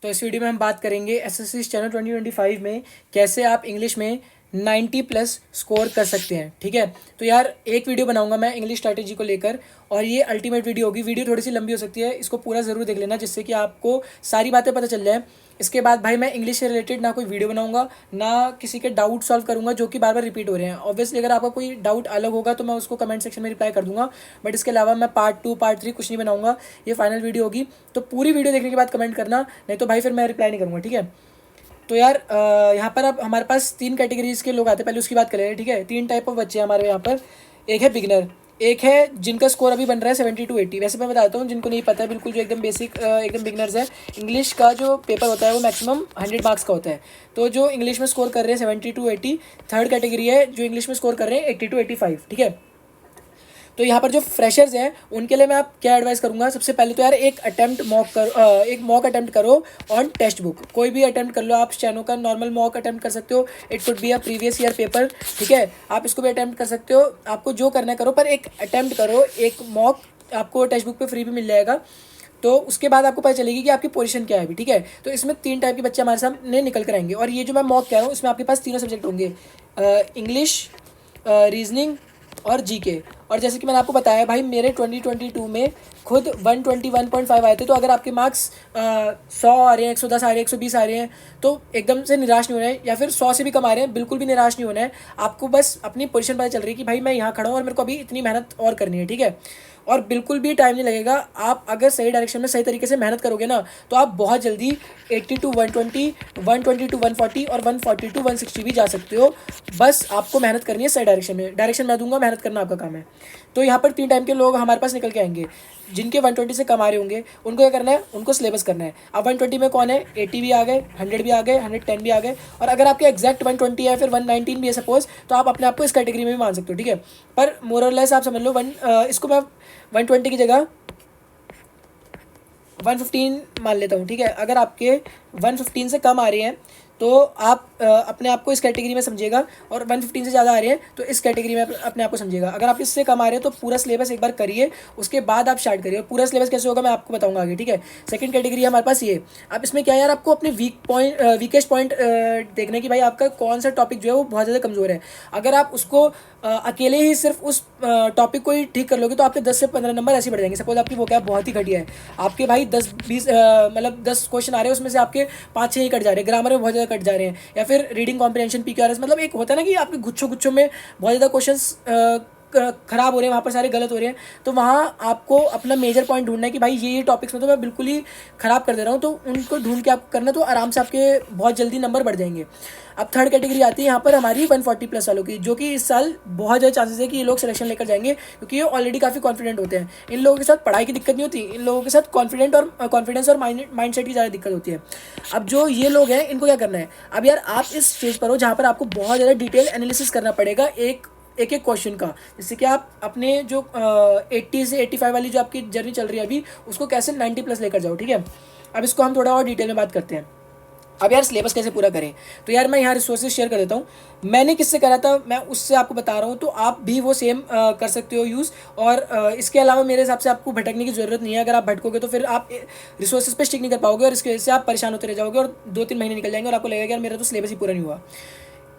तो इस वीडियो में हम बात करेंगे एसएससी स्टेनो 2025 में कैसे आप इंग्लिश में 90 प्लस स्कोर कर सकते हैं। ठीक है, तो यार एक वीडियो बनाऊंगा मैं इंग्लिश स्ट्रैटेजी को लेकर और ये अल्टीमेट वीडियो होगी। वीडियो थोड़ी सी लंबी हो सकती है, इसको पूरा ज़रूर देख लेना जिससे कि आपको सारी बातें पता चल जाए। इसके बाद भाई मैं इंग्लिश से रिलेटेड ना कोई वीडियो बनाऊंगा ना किसी के डाउट सॉल्व करूंगा जो कि बार बार रिपीट हो रहे हैं। ऑब्वियसली अगर आपका कोई डाउट अलग होगा तो मैं उसको कमेंट सेक्शन में रिप्लाई कर दूंगा, बट इसके अलावा मैं पार्ट 2 पार्ट 3 कुछ नहीं बनाऊंगा। ये फाइनल वीडियो होगी, तो पूरी वीडियो देखने के बाद कमेंट करना, नहीं तो भाई फिर मैं रिप्लाई नहीं करूँगा। ठीक है, तो यार यहाँ पर अब हमारे पास 3 कैटेगरीज के लोग आते हैं, पहले उसकी बात करें। ठीक है, 3 टाइप ऑफ बच्चे हैं हमारे यहाँ पर। एक है बिगिनर, एक है जिनका स्कोर अभी बन रहा है 70 to 80। वैसे मैं बताता हूँ जिनको नहीं पता है, बिल्कुल जो एकदम बेसिक एकदम बिगिनर्स है। इंग्लिश का जो पेपर होता है वो मैक्सिमम 100 मार्क्स का होता है। तो जो इंग्लिश में स्कोर कर रहे हैं 70 to 80, थर्ड कैटेगरी है जो इंग्लिश में स्कोर कर रहे हैं 80 to 85। ठीक है, तो यहाँ पर जो फ्रेशर्स हैं उनके लिए मैं आप क्या एडवाइस करूँगा। सबसे पहले तो यार एक मॉक अटेम्प्ट करो ऑन टेक्स्ट बुक। कोई भी अटेम्प्ट कर लो आप, स्टेनो का नॉर्मल मॉक अटेम्प्ट कर सकते हो। It could be a previous year paper. ठीक है, आप इसको भी अटेम्प्ट कर सकते हो, आपको जो करना है करो, पर एक अटेम्प्ट करो। एक मॉक आपको टेक्स्ट बुक पे फ्री भी मिल जाएगा, तो उसके बाद आपको पता चलेगी कि आपकी पोजीशन क्या है अभी। ठीक है, तो इसमें 3 टाइप के बच्चे हमारे सामने निकल कर आएंगे और ये जो मैं मॉक कह रहा हूँ इसमें आपके पास तीनों सब्जेक्ट होंगे, इंग्लिश, रीजनिंग और जीके। और जैसे कि मैंने आपको बताया भाई मेरे 2022 में खुद 121.5 आए थे। तो अगर आपके मार्क्स 100 आ रहे हैं, 110 आ रहे हैं, 120 आ रहे हैं, तो एकदम से निराश नहीं होना है, या फिर 100 से भी कम आ रहे हैं, बिल्कुल भी निराश नहीं होना है। आपको बस अपनी पोजीशन पता चल रही है कि भाई मैं यहाँ खड़ा हूँ और मेरे को अभी इतनी मेहनत और करनी है। ठीक है, और बिल्कुल भी टाइम नहीं लगेगा। आप अगर सही डायरेक्शन में सही तरीके से मेहनत करोगे ना तो आप बहुत जल्दी 80 to 120, 120 to 140 और 140 to 160 भी जा सकते हो। बस आपको मेहनत करनी है सही डायरेक्शन में। डायरेक्शन मैं दूंगा, मेहनत करना आपका काम है। तो यहाँ पर 3 टाइम के लोग हमारे पास निकल के आएंगे। जिनके 120 से कम आ रहे होंगे उनको क्या करना है, उनको सिलेबस करना है। अब 120 में कौन है, 80 भी आ गए, 100 भी आ गए, 110 भी आ गए, और अगर आपके एग्जैक्ट 120 है फिर 119 भी है सपोज, तो आप अपने आप को इस कैटेगरी में भी मान सकते हो। ठीक है, पर मोर और लेस आप समझ लो इसको मैं 120 की जगह 115 मान लेता हूँ। ठीक है, अगर आपके 115 से कम आ रहे हैं तो आप अपने आप को इस कैटेगरी में समझिएगा, और 115 से ज़्यादा आ रहे हैं तो इस कैटेगरी में अपने आप को समझिएगा। अगर आप इससे कम आ रहे हैं तो पूरा सिलेबस एक बार करिए, उसके बाद आप स्टार्ट करिए। और पूरा सिलेबस कैसे होगा मैं आपको बताऊंगा आगे। ठीक है, सेकंड कैटेगरी है हमारे पास ये। अब इसमें क्या है यार, आपको अपने वीकेस्ट पॉइंट देखने की भाई आपका कौन सा टॉपिक जो है वो बहुत ज़्यादा कमज़ोर है। अगर आप उसको अकेले ही सिर्फ उस टॉपिक को ही ठीक कर लोगे तो आपके 10 से 15 नंबर ऐसे बढ़ जाएंगे। सपोज आपकी वो क्या बहुत ही घटिया है, आपके भाई 10-20 मतलब 10 क्वेश्चन आ रहे हैं, उसमें से आपके 5-6 ही कट जा रहे हैं, ग्रामर में बहुत ज़्यादा कट जा रहे हैं, या फिर रीडिंग कॉम्प्रिहेंशन PQRS, मतलब एक होता है ना कि आपके गुच्छों गुच्छों में बहुत ज़्यादा क्वेश्चन खराब हो रहे हैं, वहाँ पर सारे गलत हो रहे हैं। तो वहाँ आपको अपना मेजर पॉइंट ढूंढना है कि भाई ये टॉपिक्स में तो मैं बिल्कुल ही ख़राब कर दे रहा हूँ, तो उनको ढूंढ के आपको करना, तो आराम से आपके बहुत जल्दी नंबर बढ़ जाएंगे। अब थर्ड कैटेगरी आती है यहाँ पर हमारी 140 प्लस वालों की, जो कि इस साल बहुत ज़्यादा चांसेस है कि ये लोग सिलेक्शन लेकर जाएंगे, क्योंकि ये ऑलरेडी काफ़ी कॉन्फिडेंट होते हैं। इन लोगों के साथ पढ़ाई की दिक्कत नहीं होती, इन लोगों के साथ कॉन्फिडेंस और माइंड सेट की ज़्यादा दिक्कत होती है। अब जो ये लोग हैं इनको क्या करना है, अब यार आप इस स्टेज पर हो जहाँ पर आपको बहुत ज़्यादा डिटेल एनालिसिस करना पड़ेगा एक एक क्वेश्चन का, जिससे कि आप अपने जो 80 से 85 वाली जो आपकी जर्नी चल रही है अभी, उसको कैसे 90 प्लस लेकर जाओ। ठीक है, अब इसको हम थोड़ा और डिटेल में बात करते हैं। अब यार सिलेबस कैसे पूरा करें, तो यार मैं यहाँ रिसोर्सेज शेयर कर देता हूँ। मैंने किससे करा था मैं उससे आपको बता रहा हूँ, तो आप भी वो सेम कर सकते हो यूज़। और इसके अलावा मेरे हिसाब से आपको भटकने की ज़रूरत नहीं है। अगर आप भटकोगे तो फिर आप रिसोर्सेज पे स्टिक नहीं कर पाओगे, और इसकी वजह से आप परेशान होते रह जाओगे और 2-3 महीने निकल जाएंगे और आपको लगेगा यार मेरा तो सिलेबस ही पूरा नहीं हुआ।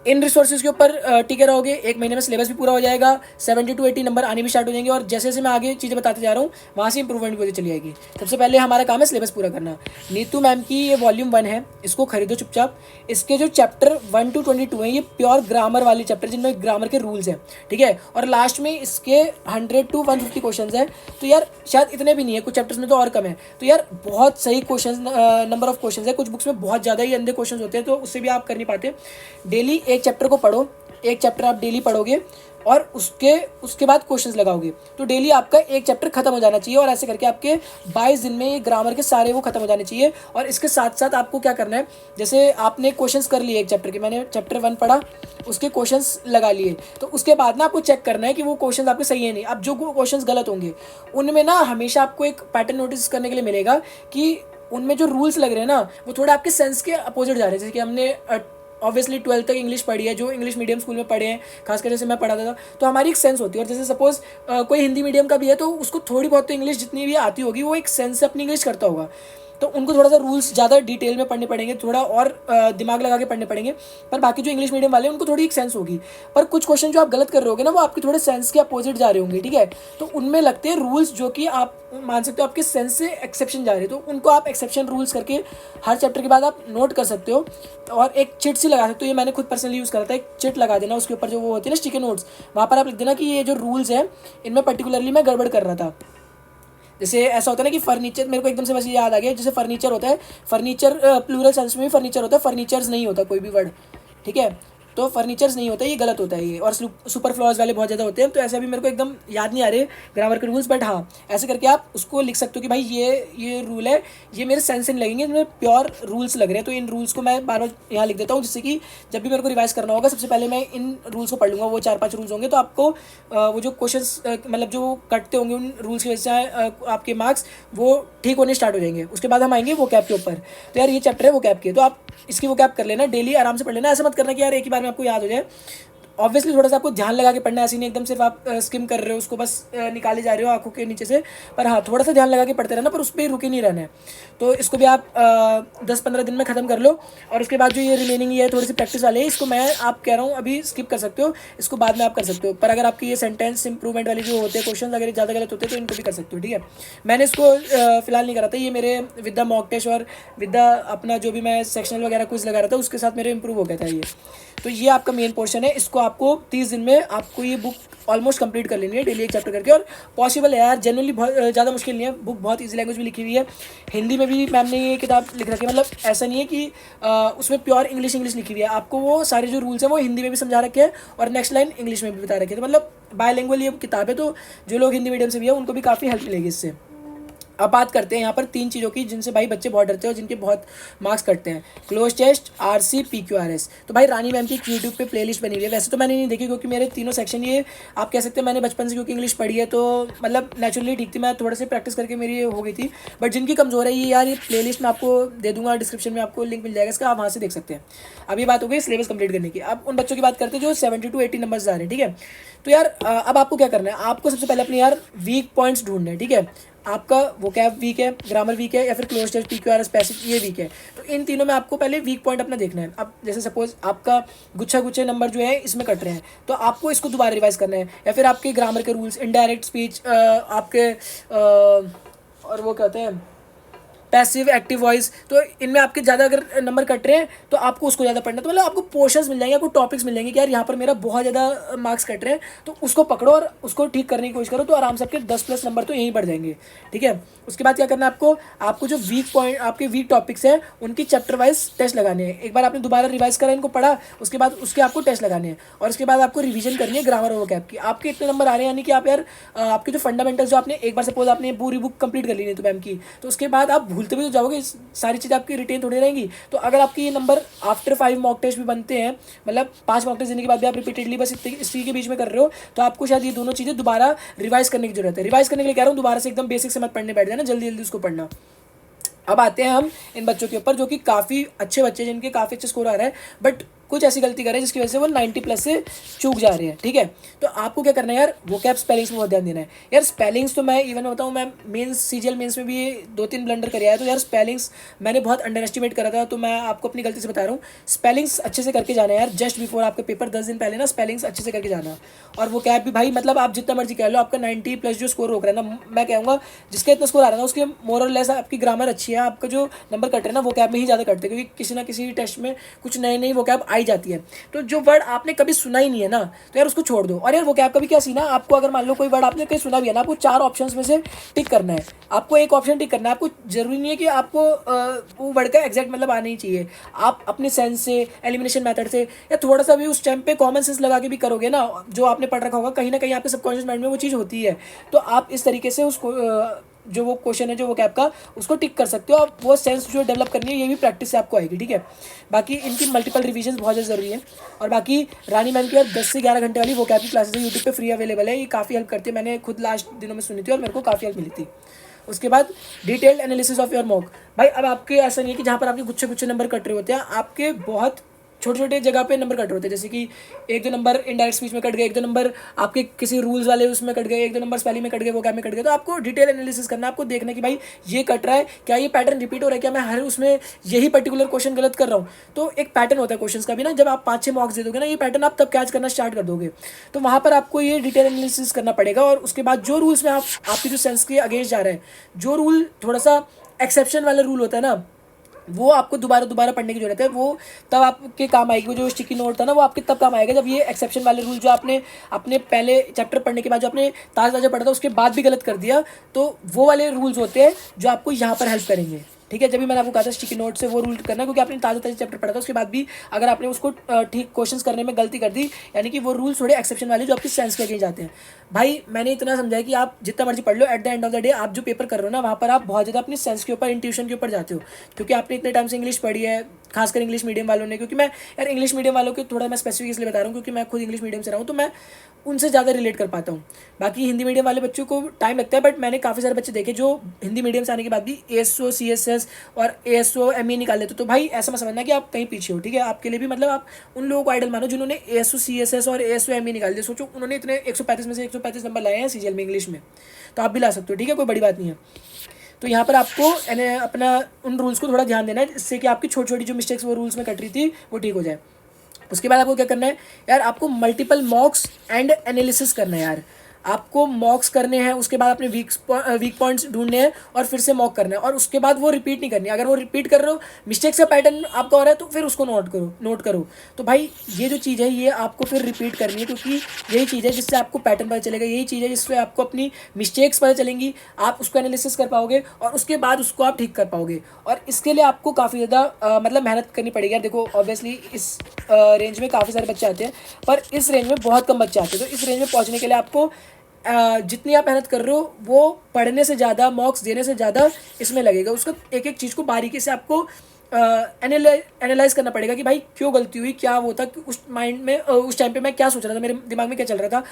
इन रिसोर्सेज के ऊपर टिके रहोगे, 1 महीने में सिलेबस भी पूरा हो जाएगा, 70 to 80 नंबर आने भी स्टार्ट हो जाएंगे, और जैसे जैसे मैं आगे चीज़ें बताते जा रहा हूँ वहाँ से इंप्रूवमेंट भी होती चली जाएगी। सबसे पहले हमारा काम है सिलेबस पूरा करना। नीतू मैम की ये वॉल्यूम 1 है, इसको खरीदो चुपचाप। इसके जो चैप्टर 1 to 22 हैं ये प्योर ग्रामर वाले चैप्टर, जिनमें ग्रामर के रूल्स हैं। ठीक है, और लास्ट में इसके 100 to 150 क्वेश्चन हैं। तो यार शायद इतने भी नहीं है, कुछ चैप्टर्स में तो और कम है। तो यार बहुत सही क्वेश्चन, नंबर ऑफ क्वेश्चन है। कुछ बुक्स में बहुत ज़्यादा ही अंधे क्वेश्चन होते हैं, तो उससे भी आप कर नहीं पाते। डेली एक चैप्टर को पढ़ो, एक चैप्टर आप डेली पढ़ोगे और उसके बाद क्वेश्चंस लगाओगे, तो डेली आपका एक चैप्टर खत्म हो जाना चाहिए। और ऐसे करके आपके 22 दिन में ये ग्रामर के सारे वो खत्म हो जाने चाहिए। और इसके साथ साथ आपको क्या करना है, जैसे आपने क्वेश्चंस कर लिए एक चैप्टर के, मैंने चैप्टर 1 पढ़ा, उसके क्वेश्चंस लगा लिए, तो उसके बाद ना आपको चेक करना है कि वो क्वेश्चंस आपके सही है नहीं। अब जो क्वेश्चंस गलत होंगे उनमें ना हमेशा आपको एक पैटर्न नोटिस करने के लिए मिलेगा कि उनमें जो रूल्स लग रहे हैं ना वो थोड़ा आपके सेंस के अपोजिट जा रहे हैं। जैसे कि हमने ऑब्वियसली 12th तक इंग्लिश पढ़ी है, जो इंग्लिश मीडियम स्कूल में पढ़े हैं, खासकर जैसे मैं पढ़ाता था, तो हमारी एक सेंस होती है। और जैसे सपोज कोई हिंदी मीडियम का भी है तो उसको थोड़ी बहुत तो इंग्लिश जितनी भी आती होगी वो एक सेंस से अपनी इंग्लिश करता होगा। तो उनको थोड़ा सा रूल्स ज़्यादा डिटेल में पढ़ने पड़ेंगे, थोड़ा और दिमाग लगा के पढ़ने पड़ेंगे। पर बाकी जो इंग्लिश मीडियम वाले हैं उनको थोड़ी एक सेंस होगी। पर कुछ क्वेश्चन जो आप गलत कर रहे होगे ना, वो आपके थोड़े सेंस के अपोजिट जा रहे होंगे, ठीक है। तो उनमें लगते हैं रूल्स जो कि आप मान सकते हो आपके सेंस से एक्सेप्शन जा रहे हैं, तो उनको आप एक्सेप्शन रूल्स करके हर चैप्टर के बाद आप नोट कर सकते हो और एक चिट सी लगा सकते हो। ये मैंने खुद पर्सनली यूज़ करा था, एक चिट लगा देना, उसके ऊपर जो वो होती है ना स्टिकी नोट्स, वहाँ पर आप लिख देना कि ये जो रूल्स है इनमें पर्टिकुलरली मैं गड़बड़ कर रहा था। जैसे ऐसा होता है ना कि फर्नीचर, मेरे को एकदम से बस याद आ गया, जैसे फर्नीचर होता है, फर्नीचर प्लूरल सेंस में भी फर्नीचर होता है, फर्नीचर्स नहीं होता कोई भी वर्ड, ठीक है। तो फर्नीचर्स नहीं होता, ये गलत होता है ये, और सुपर फ्लॉज वाले बहुत ज़्यादा होते हैं। तो ऐसे अभी मेरे को एकदम याद नहीं आ रहे ग्रामर के रूल्स, बट हाँ ऐसे करके आप उसको लिख सकते हो कि भाई ये रूल है, ये मेरे सेंस से नहीं लगेंगे, इनमें प्योर रूल्स लग रहे हैं। तो इन रूल्स को मैं बार बार यहाँ लिख देता हूँ, जिससे कि जब भी मेरे को रिवाइज करना होगा सबसे पहले मैं इन रूल्स को पढ़ लूँगा। वो 4-5 रूल्स होंगे, तो आपको वो जो क्वेश्चन मतलब जो कटते होंगे उन रूल्स की वजह से आपके मार्क्स वो ठीक होने स्टार्ट हो जाएंगे। उसके बाद हम आएंगे वो कैप के ऊपर। तो यार ये चैप्टर है वो कैप के, तो आप इसकी वो कैप कर लेना, डेली आराम से पढ़ लेना। ऐसा मत करना कि यार एक ही बार में आपको याद हो जाए। ऑब्वियसली थोड़ा सा आपको ध्यान लगा के पढ़ना है, ऐसे नहीं एकदम सिर्फ आप स्किम कर रहे हो उसको, बस निकाले जा रहे हो आंखों के नीचे से। पर हाँ थोड़ा सा ध्यान लगा के पढ़ते रहना, पर उस पर रुके नहीं रहना है। तो इसको भी आप 10-15 दिन में ख़त्म कर लो। और उसके बाद जो ये रिमेनिंग ये थोड़ी सी प्रैक्टिस वाले है, इसको मैं आप कह रहा हूँ अभी स्किप कर सकते हो, इसको बाद में आप कर सकते हो। पर अगर आपकी ये सेंटेंस इंप्रूवमेंट वाली जो होते हैं क्वेश्चन अगर ज़्यादा गलत होते हैं तो इनको भी कर सकते हो, ठीक है। मैंने इसको फिलहाल नहीं करा था, ये मेरे विद द मॉक टेस्ट और विद द अपना जो भी मैं सेक्शनल वगैरह कुछ लगा रहा था उसके साथ मेरे इंप्रूव हो गया था ये। तो ये आपका मेन पोर्शन है, इसको आपको 30 दिन में आपको ये बुक ऑलमोस्ट कंप्लीट कर लेनी है, डेली एक चैप्टर करके। और पॉसिबल है यार, जनरली बहुत ज़्यादा मुश्किल नहीं है, बुक बहुत इजी लैंग्वेज में लिखी हुई है। हिंदी में भी मैम ने ये किताब लिख रखी है, मतलब ऐसा नहीं है कि उसमें प्योर इंग्लिश लिखी हुई है। आपको वो सारे जो रूल्स हैं वो हिंदी में भी समझा रखे हैं और नेक्स्ट लाइन इंग्लिश में भी बता रखे हैं। तो मतलब बायलैंग्वेज ये किताब है, तो जो लोग हिंदी मीडियम से भी है उनको भी काफ़ी हेल्प मिलेगी इससे। अब बात करते हैं यहाँ पर 3 चीज़ों की जिनसे भाई बच्चे बहुत डरते हैं और जिनके बहुत मार्क्स कटते हैं, क्लोज टेस्ट, आरसी, पीक्यूआरएस। तो भाई रानी मैम की यूट्यूब पे प्लेलिस्ट बनी हुई है। वैसे तो मैंने नहीं देखी क्योंकि मेरे तीनों सेक्शन ये आप कह सकते हैं मैंने बचपन से क्योंकि इंग्लिश पढ़ी है तो मतलब नेचुरली ठीक थी, मैं थोड़ा से प्रैक्टिस करके मेरी ये हो गई थी। बट जिनकी कमज़ोर है ये यार, ये प्लेलिस्ट मैं आपको दे दूँगा, डिस्क्रिप्शन में आपको लिंक मिल जाएगा इसका, आप वहाँ से देख सकते हैं। अब ये बात हो गई सिलेबस कंप्लीट करने की। अब उन बच्चों की बात करते हैं जो 70 to 80 नंबर्स आ रहे हैं, ठीक है। तो यार अब आपको क्या करना है, आपको सबसे पहले अपने यार वीक पॉइंट्स ढूंढने हैं, ठीक है। आपका वोकैब वीक है, ग्रामर वीक है, या फिर क्लोज टेस्ट, पीक्यूआरएस, पैसेज ये वीक है। तो इन तीनों में आपको पहले वीक पॉइंट अपना देखना है। अब जैसे सपोज आपका गुच्छे नंबर जो है इसमें कट रहे हैं, तो आपको इसको दोबारा रिवाइज करना है। या फिर आपके ग्रामर के रूल्स, इनडायरेक्ट स्पीच, आपके और वो कहते हैं पैसिव एक्टिव वॉइस, तो इनमें आपके ज़्यादा अगर नंबर कट रहे हैं तो आपको उसको ज़्यादा पढ़ना है। तो मतलब आपको पोर्शंस मिल जाएंगे, आपको टॉपिक्स मिल जाएंगे कि यार यहाँ पर मेरा बहुत ज़्यादा मार्क्स कट रहे हैं, तो उसको पकड़ो और उसको ठीक करने की कोशिश करो, तो आराम से आपके 10+ नंबर तो यहीं बढ़ जाएंगे, ठीक है। उसके बाद क्या करना है आपको जो वीक पॉइंट आपके वीक टॉपिक्स हैं उनकी चैप्टर वाइज टेस्ट लगाने हैं। एक बार आपने दोबारा रिवाइज करा, इनको पढ़ा, उसके बाद उसके आपको टेस्ट लगाने हैं। और उसके बाद आपको रिवीजन करनी है ग्रामर और वोकैब की। आपके इतने नंबर आ रहे हैं यानी कि आप यार आपके जो फंडामेंटल्स जो आपने एक बार सपोज आपने पूरी बुक कंप्लीट कर ली नहीं तो मैम की, तो उसके बाद आप भूलते भी तो जाओगे, सारी चीज़ें आपकी रिटेन थोड़ी रहेंगी। तो अगर आपके ये नंबर आफ्टर 5 मॉक टेस्ट भी बनते हैं, मतलब 5 मॉक टेस्ट देने के बाद भी आप रिपीटेडली बस इसी के बीच में कर रहे हो, तो आपको शायद ये दोनों चीज़ें दोबारा रिवाइज करने की जरूरत है। रिवाइज करने के लिए कह रहा हूँ, दोबारा से एकदम बेसिक से मत पढ़ने बैठ जाना, जल्दी जल्दी उसको पढ़ना। अब आते हैं हम इन बच्चों के ऊपर जो कि काफ़ी अच्छे बच्चे, जिनके काफ़ी अच्छे स्कोर आ रहा है, बट कुछ ऐसी गलती कर रहे हैं जिसकी वजह से वो 90+ से चूक जा रहे हैं, ठीक है। तो आपको क्या करना है यार, वोकैब स्पेलिंग्स में बहुत ध्यान देना है यार। स्पेलिंग्स तो मैं इवन बताऊँ, मैं मेंस सीजीएल मेंस में भी 2-3 ब्लंडर कर आया, तो यार स्पेलिंग्स मैंने बहुत अंडर एस्टिमेट करा था, तो मैं आपको अपनी गलती से बता रहा हूँ। स्पेलिंग्स अच्छे से करके जाना है यार, जस्ट बिफोर आपके पेपर 10 दिन पहले ना स्पेलिंग्स अच्छे से करके जाना। और वोकैब भी भाई मतलब आप जितना मर्जी कह लो, आपका 90+ जो स्कोर हो रहा है ना, मैं कहूँगा जिसका इतना स्कोर आ रहा है ना उसके मोर और लेस आपकी ग्रामर अच्छी है, आपका जो नंबर कट रहे हैं ना वोकैब में ही ज़्यादा कटते हैं, क्योंकि किसी ना किसी टेस्ट में कुछ नई वोकैब आई जाती है। तो जो वर्ड आपने कभी सुना ही नहीं है ना, तो यार उसको छोड़ दो। और यार वोकैब का भी क्या सीन है, आपको अगर मान लो कोई वर्ड आपने कहीं सुना भी है ना, आपको 4 ऑप्शंस में से टिक करना है। आपको एक ऑप्शन टिक करना है, आपको जरूरी नहीं है कि आपको वो वर्ड का एग्जैक्ट मतलब आना ही चाहिए। आप अपने सेंस से, एलिमिनेशन मेथड से, या थोड़ा सा भी उस टाइम पे कॉमन सेंस लगा के भी करोगे ना, जो आपने पढ़ रखा होगा कहीं ना कहीं आपके सबकॉन्शियस माइंड में वो चीज़ होती है। तो आप इस तरीके से उसको जो वो क्वेश्चन है जो वो कैप का, उसको टिक कर सकते हो। आप वो सेंस जो डेवलप करनी है ये भी प्रैक्टिस से आपको आएगी, ठीक है। बाकी इनकी मल्टीपल रिवीजन बहुत ज़्यादा ज़रूरी है। और बाकी रानी मैम की यार 10 से 11 घंटे वाली वो कैप की क्लासेस है, यूट्यूब पे फ्री अवेलेबल है, ये काफ़ी हेल्प करती है। मैंने खुद लास्ट दिनों में सुनी थी और मेरे को काफ़ी हेल्प मिली थी। उसके बाद detailed analysis of your mock. भाई अब आपके ऐसा नहीं है कि जहाँ पर आपके गुच्छे नंबर कट रहे होते हैं, आपके बहुत छोटे छोटे जगह पे नंबर कट रहे होते हैं, जैसे कि 1-2 नंबर इनडायरेक्ट स्पीच में कट गए, 1-2 नंबर आपके किसी रूल्स वाले उसमें कट गए, 1-2 नंबर स्पेलिंग में कट गए, वो क्या में कट गए। तो आपको डिटेल एनालिसिस करना है, आपको देखना कि भाई ये कट रहा है, क्या ये पैटर्न रिपीट हो रहा है, क्या मैं हर उसमें यही पर्टिकुलर क्वेश्चन गलत कर रहा हूँ। तो एक पैटर्न होता है क्वेश्चन का भी ना, जब आप 5-6 मार्क्स दे दोगे ना, ये पैटर्न आप तब कैच करना स्टार्ट कर दोगे। तो वहाँ पर आपको ये डिटेल एनालिसिस करना पड़ेगा। और उसके बाद जो रूल्स में आप आपकी जो सेंस के अगेंस्ट जा रहे हैं, जो रूल थोड़ा सा एक्सेप्शन वाला रूल होता है ना, वो आपको दोबारा पढ़ने की जरूरत है। वो तब आपके काम आएगी। वो जो स्टिकी नोट था ना, वो आपके तब काम आएगा जब ये एक्सेप्शन वाले रूल जो आपने अपने पहले चैप्टर पढ़ने के बाद जो आपने ताज़ा पढ़ा था उसके बाद भी गलत कर दिया, तो वो वाले रूल्स होते हैं जो आपको यहाँ पर हेल्प करेंगे। ठीक है, जब भी मैंने आपको कहा था स्टिकी नोट से वो रूल करना, क्योंकि आपने ताज़ा चैप्टर पढ़ा था उसके बाद भी अगर आपने उसको ठीक क्वेश्चंस करने में गलती कर दी, यानी कि वो रूल थोड़े एक्सेप्शन वाले जो आपके सेंस के अगेंस्ट जाते हैं। भाई मैंने इतना समझा कि आप जितना मर्जी पढ़ लो, at the end of the day आप जो पेपर कर रहे हो ना, वहाँ पर आप बहुत ज़्यादा अपनी सेंस के ऊपर, इंट्यूशन के ऊपर जाते हो, क्योंकि आपने इतने टाइम से इंग्लिश पढ़ी है, खासकर इंग्लिश मीडियम वालों ने। क्योंकि मैं यार इंग्लिश मीडियम वालों के थोड़ा मैं स्पेसिफिक इसलिए बता रहा हूँ क्योंकि मैं खुद इंग्लिश मीडियम से रहा हूँ, तो मैं उनसे ज़्यादा रिलेट कर पाता हूँ। बाकी हिंदी मीडियम वाले बच्चों को टाइम लगता है, बट मैंने काफ़ी सारे बच्चे देखे जो हिंदी मीडियम से आने के बाद भी ASO CSS और ASO ME निकाल लेते। तो भाई ऐसा मत समझना कि आप कहीं पीछे हो, ठीक है। आपके लिए भी मतलब आप उन लोगों को आइडल मानो जिन्होंने ASO CSS और ASO ME निकाल दिया। सोचो उन्होंने इतने 135 में से 135 नंबर लाए हैं CGL में इंग्लिश में, तो आप भी ला सकते हो, ठीक है, कोई बड़ी बात नहीं है। तो यहाँ पर आपको अपना उन रूल्स को थोड़ा ध्यान देना है, जिससे कि आपकी छोटी छोटी जो मिस्टेक्स वो रूल्स में कट रही थी वो ठीक हो जाए। उसके बाद आपको क्या करना है यार, आपको मल्टीपल मॉक्स एंड एनालिसिस करना है यार। आपको मॉक्स करने हैं, उसके बाद अपने वीक पॉइंट्स ढूंढने हैं और फिर से मॉक करना है, और उसके बाद वो रिपीट नहीं करनी। अगर वो रिपीट कर रहे हो, मिस्टेक्स का पैटर्न आपका हो रहा है, तो फिर उसको नोट करो। तो भाई ये जो चीज़ है ये आपको फिर रिपीट करनी है, क्योंकि यही चीज़ है जिससे आपको पैटर्न पता चलेगा, यही चीज़ है जिससे आपको अपनी मिस्टेक्स पता चलेंगी, आप उसको एनालिसिस कर पाओगे और उसके बाद उसको आप ठीक कर पाओगे। और इसके लिए आपको काफ़ी ज़्यादा मतलब मेहनत करनी पड़ेगी यार। देखो ऑब्वियसली इस रेंज में काफ़ी सारे बच्चे आते हैं, पर इस रेंज में बहुत कम बच्चे आते हैं। तो इस रेंज में पहुंचने के लिए आपको जितनी आप मेहनत कर रहे हो वो पढ़ने से ज़्यादा, मॉक्स देने से ज़्यादा इसमें लगेगा। उसका एक एक चीज़ को बारीकी से आपको एनालाइज करना पड़ेगा कि भाई क्यों गलती हुई, क्या वो था, उस माइंड में उस टाइम पे मैं क्या सोच रहा था, मेरे दिमाग में क्या चल रहा था।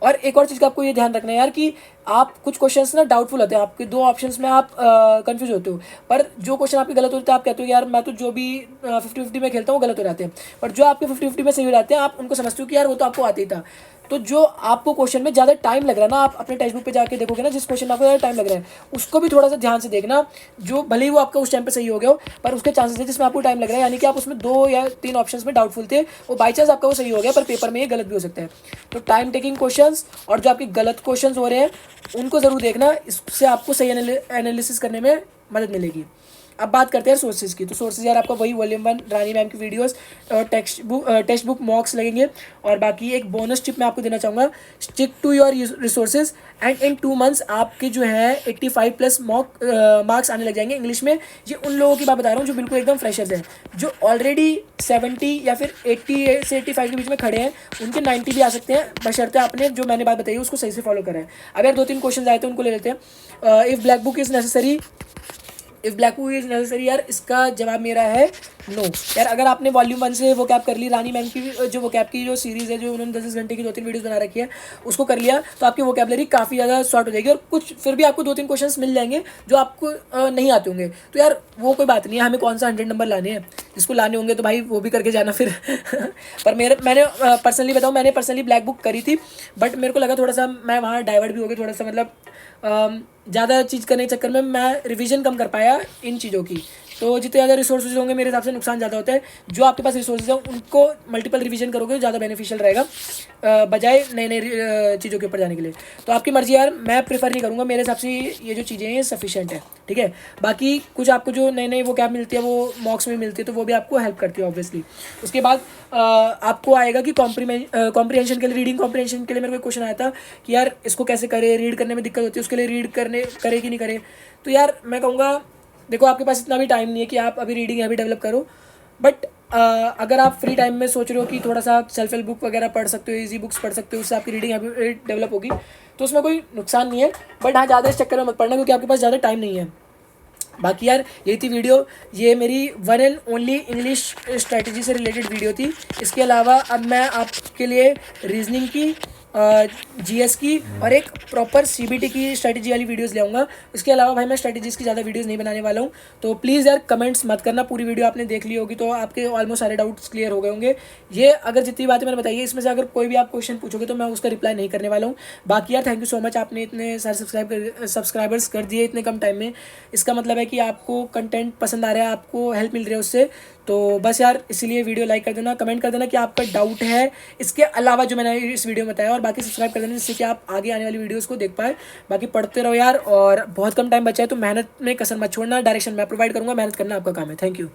और एक और चीज़ का आपको ये ध्यान रखना है यार कि आप कुछ क्वेश्चंस ना डाउटफुल होते हैं, आपके 2 ऑप्शंस में आप कंफ्यूज होते हो, पर जो क्वेश्चन आपके गलत होते हैं आप कहते हो यार मैं तो जो भी 50-50 में खेलता हूँ वो गलत हो जाते हैं, पर जो आपके 50-50 में सही हो जाते हैं आप उनको समझते हो कि यार वो तो आपको आते ही था। तो जो आपको क्वेश्चन में ज़्यादा टाइम लग रहा है ना, आप अपने टेक्स्ट बुक पे जाके देखोगे ना, जिस क्वेश्चन में आपको ज़्यादा टाइम लग रहा है उसको भी थोड़ा सा ध्यान से देखना। जो भले ही वो आपका उस टाइम पे सही हो गया हो, पर उसके चांसेस है जिसमें आपको टाइम लग रहा है, यानी कि आप उसमें 2 या 3 ऑप्शंस में डाउटफुल थे, वो बाई चांस आपका वो सही हो गया, पर पेपर में ये गलत भी हो सकता है। तो टाइम टेकिंग क्वेश्चंस और जो आपके गलत क्वेश्चंस हो रहे हैं उनको ज़रूर देखना, इससे आपको सही एनालिसिस करने में मदद मिलेगी। अब बात करते हैं सोर्सेज की। तो सोर्सेज यार आपका वही वॉल्यूम 1 रानी मैम की वीडियोस, टेक्स्ट बुक मॉक्स लगेंगे, और बाकी एक बोनस टिप मैं आपको देना चाहूँगा, stick to your resources and in 2 months आपके जो है 85+ मार्क्स आने लग जाएंगे इंग्लिश में। ये उन लोगों की बात बता रहा हूँ जो बिल्कुल एकदम फ्रेशर्स हैं, जो ऑलरेडी 70 या फिर 80 से 85 के बीच में खड़े हैं, उनके 90 भी आ सकते हैं, बशर्ते आपने जो मैंने बात बताई उसको सही से फॉलो करा है। अब यार 2-3 क्वेश्चन आए थे उनको ले लेते हैं। If black book is necessary यार, इसका जवाब मेरा है नो। यार अगर आपने वॉल्यूम 1 से वो कैप कर ली, रानी मैम की जो वो कैप की जो सीरीज़ है, जो उन्होंने 10 घंटे की 2-3 वीडियोस बना रखी है, उसको कर लिया तो आपकी वोकैबुलरी काफ़ी ज़्यादा शॉर्ट हो जाएगी, और कुछ फिर भी आपको 2-3 क्वेश्चंस मिल जाएंगे जो आपको नहीं आते होंगे। तो यार वो कोई बात नहीं है, हमें कौन सा 100 नंबर लाने हैं, जिसको लाने होंगे तो भाई वो भी करके जाना फिर। पर मैंने पर्सनली बताऊँ, मैंने पर्सनली ब्लैक बुक करी थी, बट मेरे को लगा थोड़ा सा मैं वहाँ डाइवर्ट भी हो गया, थोड़ा सा मतलब ज़्यादा चीज़ करने के चक्कर में मैं रिवीजन कम कर पाया इन चीज़ों की। तो जितने ज़्यादा रिसोर्सेज होंगे मेरे हिसाब से नुकसान ज़्यादा होता है। जो आपके पास रिसोर्सेज हैं उनको मल्टीपल रिवीजन करोगे तो ज़्यादा बेनिफिशियल रहेगा, बजाय नए नए चीज़ों के ऊपर जाने के लिए। तो आपकी मर्जी यार, मैं प्रेफर नहीं करूँगा, मेरे हिसाब से ये जो चीज़ें हैं सफिशिएंट है, ठीक है। बाकी कुछ आपको जो नए नए वो कैप मिलती है वो मॉक्स में मिलती है, तो वो भी आपको हेल्प करती है ऑब्वियसली। उसके बाद आपको आएगा कि कॉम्प्रीहेंशन के लिए, रीडिंग कॉम्प्रीहेंशन के लिए मेरे को क्वेश्चन आया था कि यार इसको कैसे करे, रीड करने में दिक्कत होती है, उसके लिए रीड करे कि नहीं करे। तो यार मैं कहूँगा देखो आपके पास इतना भी टाइम नहीं है कि आप अभी रीडिंग हैबिट डेवलप करो, बट अगर आप फ्री टाइम में सोच रहे हो कि थोड़ा सा सेल्फ हेल्प बुक वगैरह पढ़ सकते हो, इजी बुक्स पढ़ सकते हो, उससे आपकी रीडिंग हैबिट डेवलप होगी, तो उसमें कोई नुकसान नहीं है। बट हाँ, ज़्यादा इस चक्कर में मत पढ़ना क्योंकि आपके पास ज़्यादा टाइम नहीं है। बाकी यार यही थी वीडियो, ये मेरी 1 and only इंग्लिश स्ट्रेटजी से रिलेटेड वीडियो थी। इसके अलावा अब मैं आपके लिए रीजनिंग की जीएस की और एक प्रॉपर सीबीटी की स्ट्रेटेजी वाली वीडियोस ले आऊँगा। इसके अलावा भाई मैं स्ट्रेटेजीज की ज़्यादा वीडियोस नहीं बनाने वाला हूँ। तो प्लीज़ यार कमेंट्स मत करना, पूरी वीडियो आपने देख ली होगी तो आपके ऑलमोस्ट सारे डाउट्स क्लियर हो गए होंगे। ये अगर जितनी बातें मैंने बताई है इसमें से अगर कोई भी आप क्वेश्चन पूछोगे तो मैं उसका रिप्लाई नहीं करने वाला हूँ। बाकी यार थैंक यू सो मच, आपने इतने सारे सब्सक्राइबर्स कर दिए इतने कम टाइम में। इसका मतलब है कि आपको कंटेंट पसंद आ रहा है, आपको हेल्प मिल रही है उससे। तो बस यार इसीलिए वीडियो लाइक कर देना, कमेंट कर देना कि आपका डाउट है इसके अलावा जो मैंने इस वीडियो में बताया, और बाकी सब्सक्राइब कर देना जिससे कि आप आगे आने वाली वीडियोस को देख पाए। बाकी पढ़ते रहो यार, और बहुत कम टाइम बचा है तो मेहनत में कसर मत छोड़ना। डायरेक्शन मैं प्रोवाइड करूँगा, मेहनत करना आपका काम है। Thank you.